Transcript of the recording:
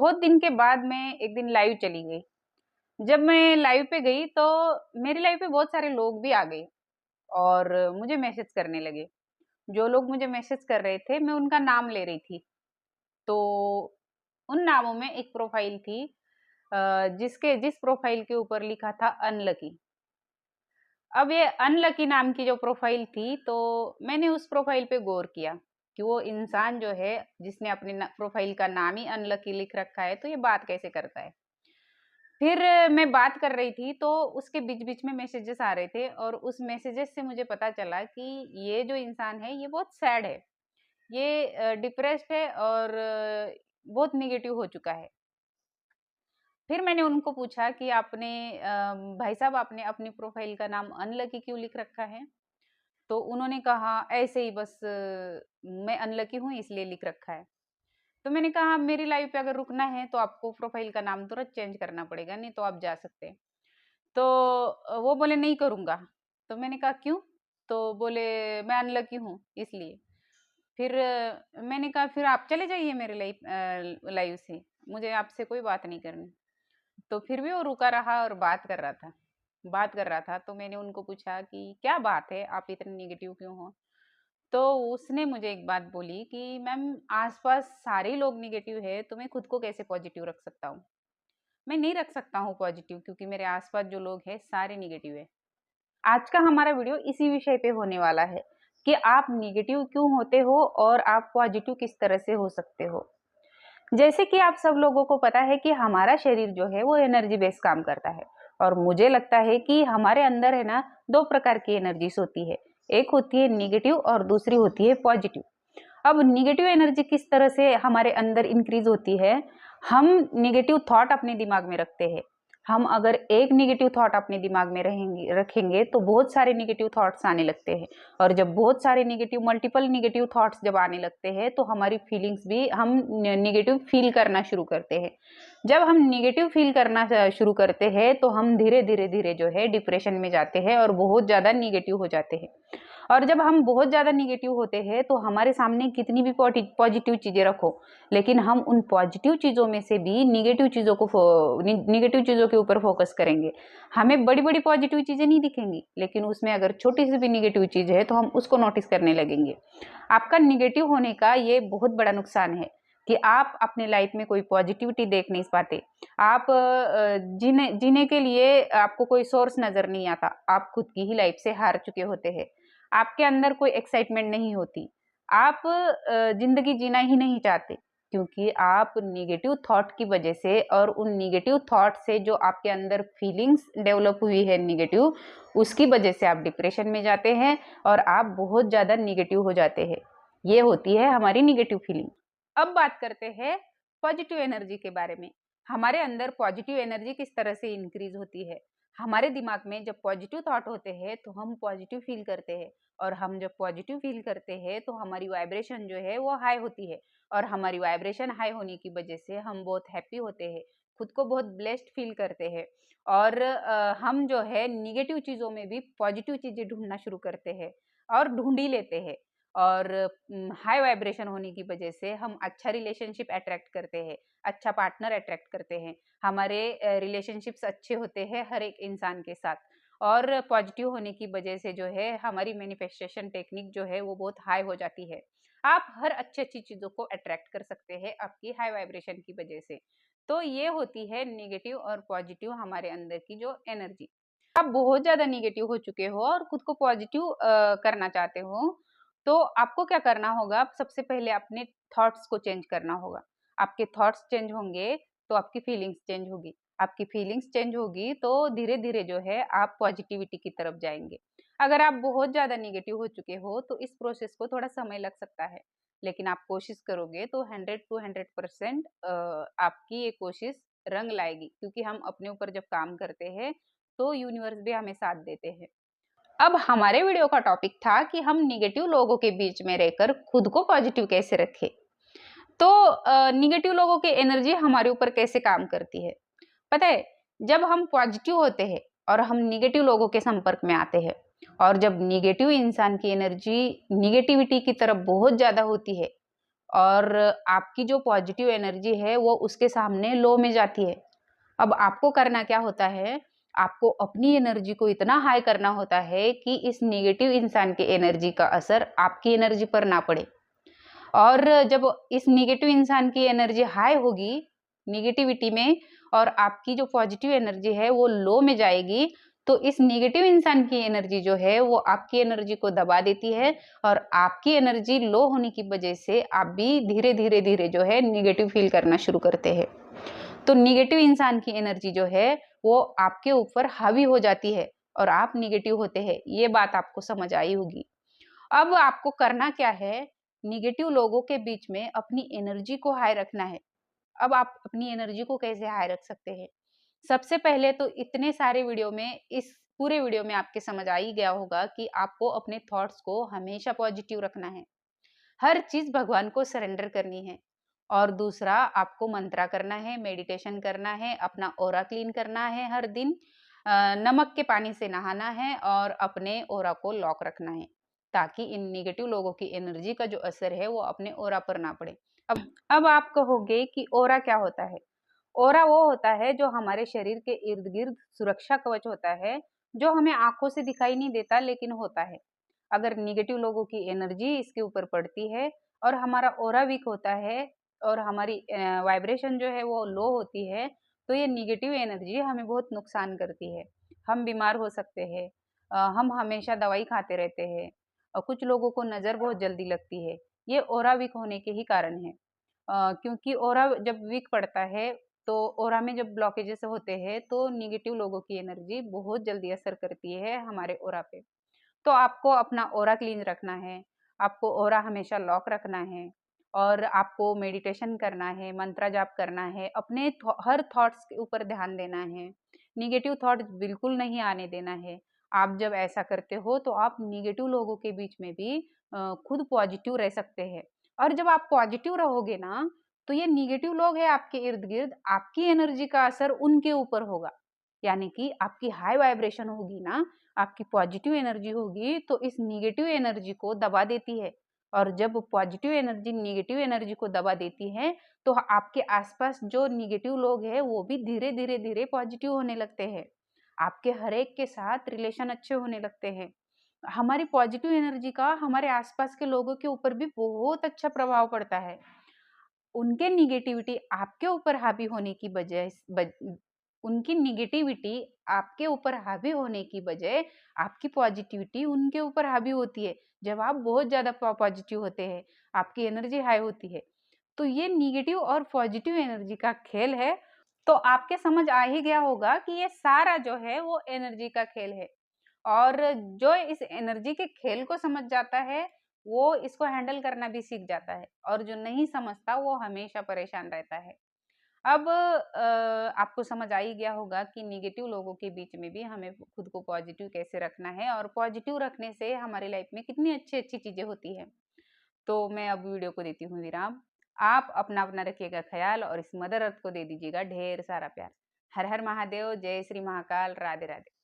बहुत दिन के बाद मैं एक दिन लाइव चली गई। जब मैं लाइव पे गई तो मेरी लाइफ पे बहुत सारे लोग भी आ गए और मुझे मैसेज करने लगे। जो लोग मुझे मैसेज कर रहे थे मैं उनका नाम ले रही थी। तो उन नामों में एक प्रोफाइल थी जिस प्रोफाइल के ऊपर लिखा था अनलकी। अब ये अनलकी नाम की जो प्रोफाइल थी तो मैंने उस प्रोफाइल पे गौर किया कि वो इंसान जो है जिसने अपने प्रोफाइल का नाम ही अनलकी लिख रखा है तो ये बात कैसे करता है। फिर मैं बात कर रही थी तो उसके बीच-बीच में मैसेजेस आ रहे थे और उस मैसेजेस से मुझे पता चला कि ये जो इंसान है ये बहुत सैड है। ये डिप्रेस्ड है और बहुत नेगेटिव हो चुका है। फिर मैंने उनको पूछा कि भाई साहब आपने अपनी प्रोफ़ाइल का नाम अनलकी क्यों लिख रखा है? तो उन्होंने कहा ऐसे ही बस मैं अनलकी हूँ इसलिए लिख रखा है। तो मैंने कहा मेरी लाइफ़ पे अगर रुकना है तो आपको प्रोफ़ाइल का नाम तुरंत चेंज करना पड़ेगा, नहीं तो आप जा सकते हैं। तो वो बोले नहीं करूँगा। तो मैंने कहा क्यों? तो बोले मैं अनलकी हूँ इसलिए। फिर मैंने कहा फिर आप चले जाइए मेरे लाइव से, मुझे आपसे कोई बात नहीं करनी। तो फिर भी वो रुका रहा और बात कर रहा था तो मैंने उनको पूछा कि क्या बात है, आप इतने नेगेटिव क्यों हो? तो उसने मुझे एक बात बोली कि मैम आस-पास सारे लोग नेगेटिव है तो मैं खुद को कैसे पॉजिटिव रख सकता हूँ? मैं नहीं रख सकता हूँ पॉजिटिव क्योंकि मेरे आस-पास जो लोग हैं सारे नेगेटिव है। आज का हमारा वीडियो इसी विषय पे होने वाला है कि आप नेगेटिव क्यों होते हो और आप पॉजिटिव किस तरह से हो सकते हो। जैसे कि आप सब लोगों को पता है कि हमारा शरीर जो है वो एनर्जी बेस्ड काम करता है और मुझे लगता है कि हमारे अंदर है ना 2 प्रकार की एनर्जीज होती है। एक होती है नेगेटिव और दूसरी होती है पॉजिटिव। अब नेगेटिव एनर्जी किस तरह से हमारे अंदर इंक्रीज होती है, हम नेगेटिव थॉट अपने दिमाग में रखते हैं। हम अगर एक नेगेटिव थॉट अपने दिमाग में रखेंगे तो बहुत सारे नेगेटिव थॉट्स आने लगते हैं और जब बहुत सारे मल्टीपल नेगेटिव थॉट्स जब आने लगते हैं तो हमारी फीलिंग्स भी हम नेगेटिव फील करना शुरू करते हैं। जब हम नेगेटिव फील करना शुरू करते हैं तो हम धीरे-धीरे जो है डिप्रेशन में जाते हैं और बहुत ज़्यादा नेगेटिव हो जाते हैं। और जब हम बहुत ज़्यादा नेगेटिव होते हैं तो हमारे सामने कितनी भी पॉजिटिव चीज़ें रखो, लेकिन हम उन पॉजिटिव चीज़ों में से भी नेगेटिव चीज़ों के ऊपर फोकस करेंगे। हमें बड़ी-बड़ी पॉजिटिव चीज़ें नहीं दिखेंगी, लेकिन उसमें अगर छोटी-सी भी नेगेटिव चीज़ है तो हम उसको नोटिस करने लगेंगे। आपका नेगेटिव होने का ये बहुत बड़ा नुकसान है कि आप अपने लाइफ में कोई पॉजिटिविटी देख नहीं पाते। आप जीने के लिए आपको कोई सोर्स नज़र नहीं आता। आप खुद की ही लाइफ से हार चुके होते हैं। आपके अंदर कोई एक्साइटमेंट नहीं होती। आप ज़िंदगी जीना ही नहीं चाहते क्योंकि आप नेगेटिव थॉट की वजह से और उन नेगेटिव थॉट से जो आपके अंदर फीलिंग्स डेवलप हुई है नेगेटिव, उसकी वजह से आप डिप्रेशन में जाते हैं और आप बहुत ज़्यादा नेगेटिव हो जाते हैं। ये होती है हमारी नेगेटिव फीलिंग। अब बात करते हैं पॉजिटिव एनर्जी के बारे में। हमारे अंदर पॉजिटिव एनर्जी किस तरह से इंक्रीज होती है। हमारे दिमाग में जब पॉजिटिव थॉट होते हैं तो हम पॉजिटिव फील करते हैं और हम जब पॉजिटिव फील करते हैं तो हमारी वाइब्रेशन जो है वो हाई होती है और हमारी वाइब्रेशन हाई होने की वजह से हम बहुत हैप्पी होते हैं, खुद को बहुत ब्लेस्ड फील करते हैं और हम जो है निगेटिव चीज़ों में भी पॉजिटिव चीज़ें ढूंढना शुरू करते हैं और ढूंढ ही लेते हैं और हाई वाइब्रेशन होने की वजह से हम अच्छा रिलेशनशिप अट्रैक्ट करते हैं, अच्छा पार्टनर अट्रैक्ट करते हैं। हमारे रिलेशनशिप्स अच्छे होते हैं हर एक इंसान के साथ और पॉजिटिव होने की वजह से जो है हमारी मैनिफेस्टेशन टेक्निक जो है वो बहुत हाई हो जाती है। आप हर अच्छी-अच्छी चीज़ों को अट्रैक्ट कर सकते हैं आपकी हाई वाइब्रेशन की वजह से। तो ये होती है नेगेटिव और पॉजिटिव हमारे अंदर की जो एनर्जी। आप बहुत ज़्यादा नेगेटिव हो चुके हो और खुद को पॉजिटिव करना चाहते हो, तो आपको क्या करना होगा, सबसे पहले अपने थॉट्स को चेंज करना होगा। आपके थॉट्स चेंज होंगे, तो आपकी फीलिंग्स चेंज होगी। आपकी फीलिंग्स चेंज होगी, तो धीरे-धीरे जो है आप पॉजिटिविटी की तरफ जाएँगे। अगर आप बहुत ज़्यादा नेगेटिव हो चुके हो, तो इस प्रोसेस को थोड़ा समय लग सकता है, लेकिन आप कोशिश करोगे तो 100 टू 100% आपकी ये कोशिश रंग लाएगी क्योंकि हम अपने ऊपर जब काम करते हैं, तो यूनिवर्स भी हमें साथ देते हैं। अब हमारे वीडियो का टॉपिक था कि हम नेगेटिव लोगों के बीच में रहकर खुद को पॉजिटिव कैसे रखें। तो नेगेटिव लोगों की एनर्जी हमारे ऊपर कैसे काम करती है? पता है, जब हम पॉजिटिव होते हैं और हम नेगेटिव लोगों के संपर्क में आते हैं और जब नेगेटिव इंसान की एनर्जी नेगेटिविटी की तरफ बहुत ज़्यादा होती है और आपकी जो पॉजिटिव एनर्जी है वो उसके सामने लो में जाती है। अब आपको करना क्या होता है, आपको अपनी एनर्जी को इतना हाई करना होता है कि इस नेगेटिव इंसान की एनर्जी का असर आपकी एनर्जी पर ना पड़े। और जब इस नेगेटिव इंसान की एनर्जी हाई होगी नेगेटिविटी में और आपकी जो पॉजिटिव एनर्जी है वो लो में जाएगी, तो इस नेगेटिव इंसान की एनर्जी जो है वो आपकी एनर्जी को दबा देती है और आपकी एनर्जी लो होने की वजह से आप भी धीरे-धीरे जो है नेगेटिव फील करना शुरू करते हैं। तो नेगेटिव इंसान की एनर्जी जो है वो आपके ऊपर हावी हो जाती है और आप नेगेटिव होते हैं। ये बात आपको समझ आई होगी। अब आपको करना क्या है, नेगेटिव लोगों के बीच में अपनी एनर्जी को हाई रखना है। अब आप अपनी एनर्जी को कैसे हाई रख सकते हैं? सबसे पहले तो इतने सारे वीडियो में इस पूरे वीडियो में आपके समझ आ ही गया होगा कि आपको अपने थॉट्स को हमेशा पॉजिटिव रखना है। हर चीज़ भगवान को सरेंडर करनी है। और दूसरा आपको मंत्रा करना है, मेडिटेशन करना है, ऑरा क्लीन करना है हर दिन। नमक के पानी से नहाना है और अपने ऑरा को लॉक रखना है, ताकि इन नेगेटिव लोगों की एनर्जी का जो असर है वो अपने ऑरा पर ना पड़े। अब आप कहोगे कि ऑरा क्या होता है? ऑरा वो होता है जो हमारे शरीर के इर्द-गिर्द सुरक्षा कवच होता है, जो हमें आँखों से दिखाई नहीं देता लेकिन होता है। अगर नेगेटिव लोगों की एनर्जी इसके ऊपर पड़ती है और हमारा ऑरा वीक होता है और हमारी वाइब्रेशन जो है वो लो होती है, तो ये नेगेटिव एनर्जी हमें बहुत नुकसान करती है। हम बीमार हो सकते हैं, हम हमेशा दवाई खाते रहते हैं, कुछ लोगों को नज़र बहुत जल्दी लगती है। ये ऑरा वीक होने के ही कारण है। क्योंकि ऑरा जब वीक पड़ता है, तो ऑरा में जब ब्लॉकेजेस होते हैं, तो नेगेटिव लोगों की एनर्जी बहुत जल्दी असर करती है हमारे ऑरा पे। तो आपको अपना ऑरा क्लीन रखना है, आपको ऑरा हमेशा लॉक रखना है और आपको मेडिटेशन करना है, मंत्र जाप करना है, अपने हर थॉट्स के ऊपर ध्यान देना है, नेगेटिव थॉट्स बिल्कुल नहीं आने देना है। आप जब ऐसा करते हो तो आप नेगेटिव लोगों के बीच में भी खुद पॉजिटिव रह सकते हैं और जब आप पॉजिटिव रहोगे ना, तो ये नेगेटिव लोग हैं आपके इर्द-गिर्द, आपकी एनर्जी का असर उनके ऊपर होगा। यानी कि आपकी हाई वाइब्रेशन होगी ना, आपकी पॉजिटिव एनर्जी होगी तो इस नेगेटिव एनर्जी को दबा देती है और जब पॉजिटिव एनर्जी नेगेटिव एनर्जी को दबा देती है तो आपके आसपास जो नेगेटिव लोग हैं वो भी धीरे पॉजिटिव होने लगते हैं। आपके हर एक के साथ रिलेशन अच्छे होने लगते हैं। हमारी पॉजिटिव एनर्जी का हमारे आसपास के लोगों के ऊपर भी बहुत अच्छा प्रभाव पड़ता है। उनके नेगेटिविटी आपके ऊपर हावी होने की बजाय उनकी नेगेटिविटी आपके ऊपर हावी होने की बजाय आपकी पॉजिटिविटी उनके ऊपर हावी होती है। जब आप बहुत ज़्यादा पॉजिटिव होते हैं, आपकी एनर्जी हाई होती है। तो ये नेगेटिव और पॉजिटिव एनर्जी का खेल है। तो आपके समझ आ ही गया होगा कि ये सारा जो है वो एनर्जी का खेल है। और जो इस एनर्जी के खेल को समझ जाता है, वो इसको हैंडल करना भी सीख जाता है और जो नहीं समझता वो हमेशा परेशान रहता है। अब आपको समझ आ ही गया होगा कि नेगेटिव लोगों के बीच में भी हमें खुद को पॉजिटिव कैसे रखना है और पॉजिटिव रखने से हमारी लाइफ में कितनी अच्छी-अच्छी चीज़ें होती हैं। तो मैं अब वीडियो को देती हूँ विराम। आप अपना-अपना रखिएगा ख़्याल और इस मदर अर्थ को दे दीजिएगा ढेर सारा प्यार। हर हर महादेव, जय श्री महाकाल, राधे राधे।